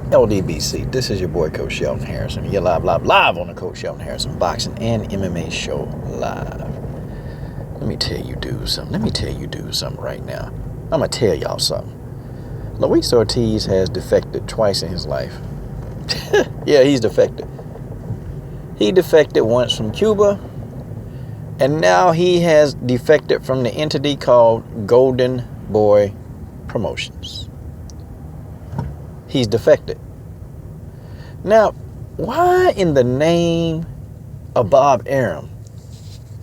LDBC, this is your boy Coach Sheldon Harrison. You're live on the Coach Sheldon Harrison Boxing and MMA Show live. Let me tell you dudes something right now. I'm going to tell y'all something. Luis Ortiz has defected twice in his life. Yeah, he's defected. He defected once from Cuba, and now he has defected from the entity called Golden Boy Promotions. He's defected. Now, why in the name of Bob Arum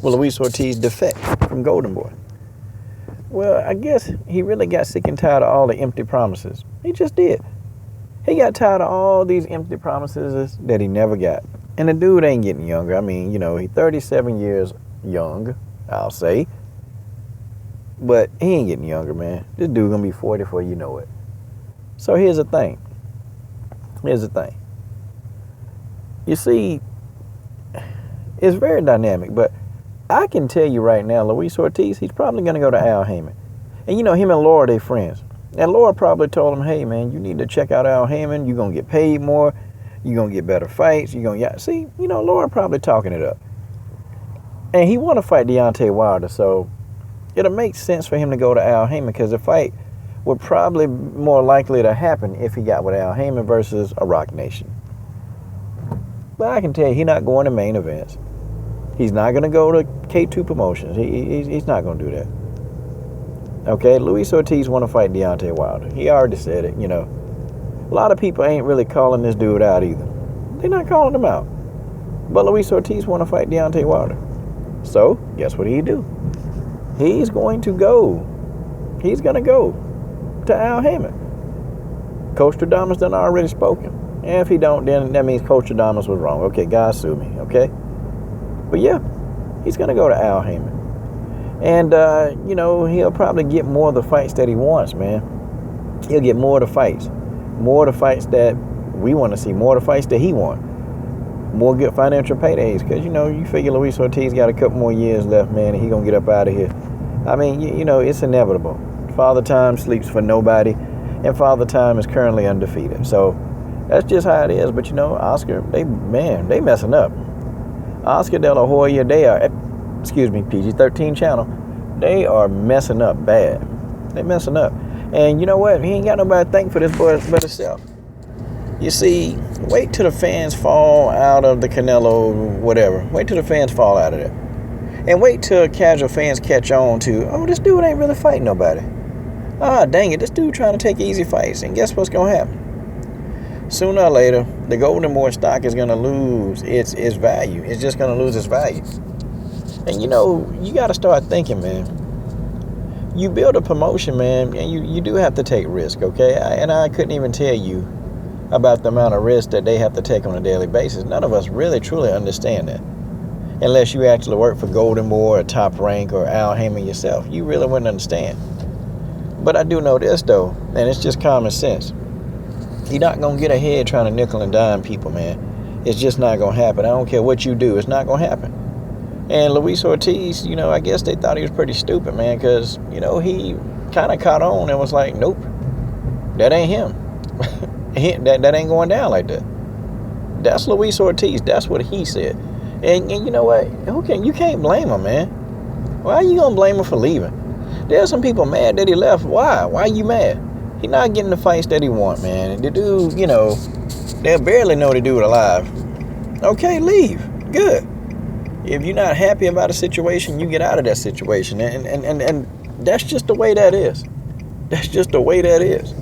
will Luis Ortiz defect from Golden Boy? Well, I guess he really got sick and tired of all the empty promises. He just did. He got tired of all these empty promises that he never got. And the dude ain't getting younger. I mean, he's 37 years young, I'll say. But he ain't getting younger, man. This dude gonna be 40 before you know it. So here's the thing. You see, it's very dynamic, but I can tell you right now, Luis Ortiz, he's probably going to go to Al Haymon. And him and Laura, they friends. And Laura probably told him, hey, man, you need to check out Al Haymon. You're going to get paid more. You're going to get better fights. See, Laura probably talking it up. And he want to fight Deontay Wilder, so it'll make sense for him to go to Al Haymon because the fight would probably more likely to happen if he got with Al Haymon versus a Rock Nation. But I can tell you, he's not going to main events. He's not going to go to K2 Promotions. He's not going to do that. Okay, Luis Ortiz want to fight Deontay Wilder. He already said it, A lot of people ain't really calling this dude out either. They're not calling him out. But Luis Ortiz want to fight Deontay Wilder. So, guess what he do? He's going to go to Al Haymon. Coach Stradamus done already spoken. And if he don't, then that means Coach Stradamus was wrong. Okay, guys, sue me, okay? But yeah, he's going to go to Al Haymon. And, he'll probably get more of the fights that he wants, man. He'll get more of the fights. More of the fights that we want to see. More of the fights that he wants. More good financial paydays. Because, you figure Luis Ortiz got a couple more years left, man, and he's going to get up out of here. I mean, it's inevitable. Father Time sleeps for nobody, and Father Time is currently undefeated. So that's just how it is. But Oscar, they messing up. Oscar De La Hoya, PG-13 channel, they are messing up bad. They messing up. And you know what? He ain't got nobody to thank for this but himself. You see, wait till the fans fall out of the Canelo whatever. Wait till the fans fall out of it. And wait till casual fans catch on to, this dude ain't really fighting nobody. Dang it, this dude trying to take easy fights. And guess what's going to happen? Sooner or later, the Golden Boy stock is going to lose its value. It's just going to lose its value. And you got to start thinking, man. You build a promotion, man, and you do have to take risk, okay? And I couldn't even tell you about the amount of risk that they have to take on a daily basis. None of us really, truly understand that. Unless you actually work for Golden Boy or Top Rank or Al Haymon yourself. You really wouldn't understand. But I do know this, though, and it's just common sense. You're not going to get ahead trying to nickel and dime people, man. It's just not going to happen. I don't care what you do. It's not going to happen. And Luis Ortiz, I guess they thought he was pretty stupid, man, because, he kind of caught on and was like, nope, that ain't him. that ain't going down like that. That's Luis Ortiz. That's what he said. And you know what? You can't blame him, man. Why are you going to blame him for leaving? There's some people mad that he left. Why? Why are you mad? He not getting the fights that he want, man. And the dude, they'll barely know the dude alive. Okay, leave. Good. If you're not happy about a situation, you get out of that situation. And that's just the way that is. That's just the way that is.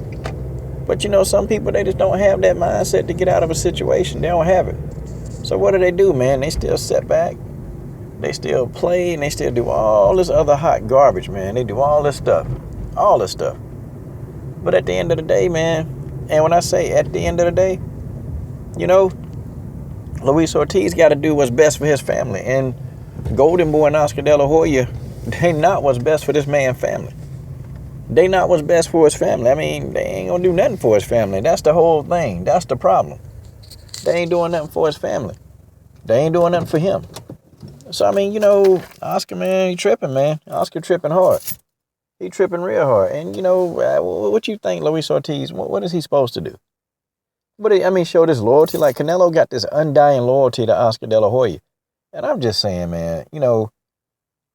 But some people, they just don't have that mindset to get out of a situation. They don't have it. So what do, man? They still sit back. They still play, and they still do all this other hot garbage, man. They do all this stuff. All this stuff. But at the end of the day, man, and when I say at the end of the day, Luis Ortiz got to do what's best for his family. And Golden Boy and Oscar De La Hoya, they not what's best for this man's family. They not what's best for his family. I mean, they ain't going to do nothing for his family. That's the whole thing. That's the problem. They ain't doing nothing for his family. They ain't doing nothing for him. So, I mean, Oscar, man, he tripping, man. Oscar tripping hard. He tripping real hard. And, what you think, Luis Ortiz, what is he supposed to do? But I mean, show this loyalty. Like Canelo got this undying loyalty to Oscar De La Hoya. And I'm just saying, man, you know,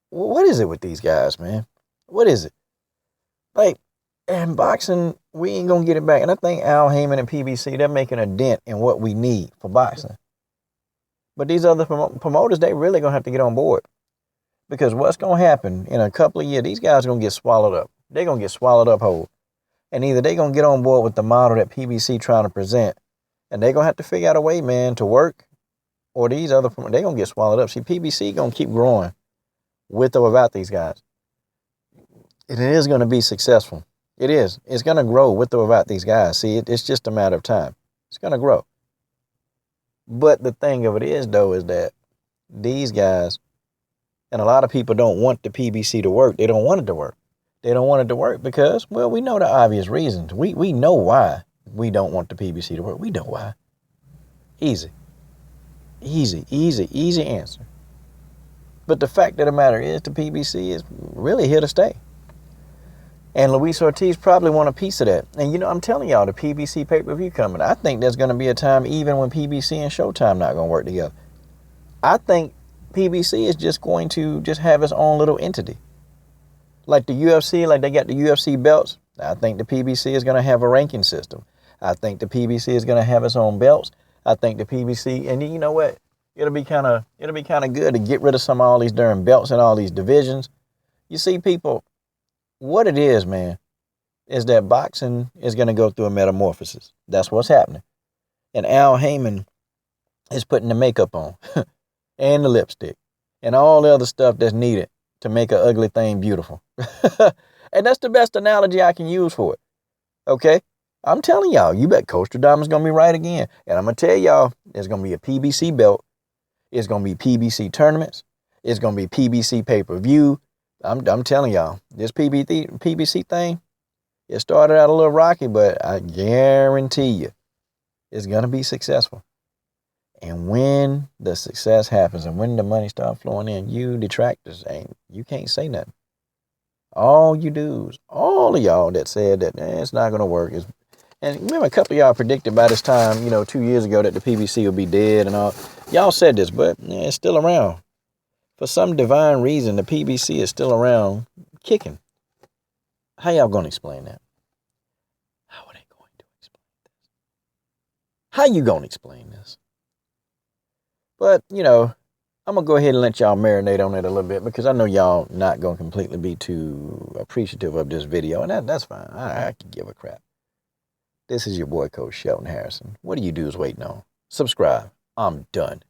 what is it with these guys, man? What is it? Like, in boxing, we ain't going to get it back. And I think Al Heyman and PBC, they're making a dent in what we need for boxing. But these other promoters, they really going to have to get on board. Because what's going to happen in a couple of years, these guys are going to get swallowed up. They're going to get swallowed up whole. And either they're going to get on board with the model that PBC trying to present, and they're going to have to figure out a way, man, to work, or these other, they're going to get swallowed up. See, PBC going to keep growing with or without these guys. And it is going to be successful. It is. It's going to grow with or without these guys. See, it's just a matter of time. It's going to grow. But the thing of it is, though, is that these guys, and a lot of people don't want the PBC to work. They don't want it to work. They don't want it to work because, well, we know the obvious reasons. We know why we don't want the PBC to work. We know why. Easy answer. But the fact of the matter is the PBC is really here to stay. And Luis Ortiz probably want a piece of that. And, you know, I'm telling y'all, the PBC pay-per-view coming. I think there's going to be a time even when PBC and Showtime not going to work together. I think PBC is just going to just have its own little entity. Like the UFC, like they got the UFC belts. I think the PBC is going to have a ranking system. I think the PBC is going to have its own belts. I think the PBC, and you know what? It'll be kind of good to get rid of some of all these darn belts and all these divisions. You see, people, what it is, man, is that boxing is going to go through a metamorphosis. That's what's happening. And Al Heyman is putting the makeup on and the lipstick and all the other stuff that's needed to make an ugly thing beautiful. And that's the best analogy I can use for it. Okay? I'm telling y'all, you bet Coach Diamond's going to be right again. And I'm going to tell y'all, there's going to be a PBC belt. It's going to be PBC tournaments. It's going to be PBC pay-per-view. I'm telling y'all, this PBC thing, it started out a little rocky, but I guarantee you it's going to be successful. And when the success happens and when the money starts flowing in, you detractors, you can't say nothing. All you dudes, all of y'all that said that it's not going to work. And remember, a couple of y'all predicted by this time, 2 years ago that the PBC would be dead and all. Y'all said this, but it's still around. For some divine reason, the PBC is still around kicking. How y'all going to explain that? How are they going to explain this? How you going to explain this? But, I'm going to go ahead and let y'all marinate on it a little bit because I know y'all not going to completely be too appreciative of this video, and that's fine. I can give a crap. This is your boy, Coach Shelton Harrison. What are you dudes waiting on? Subscribe. I'm done.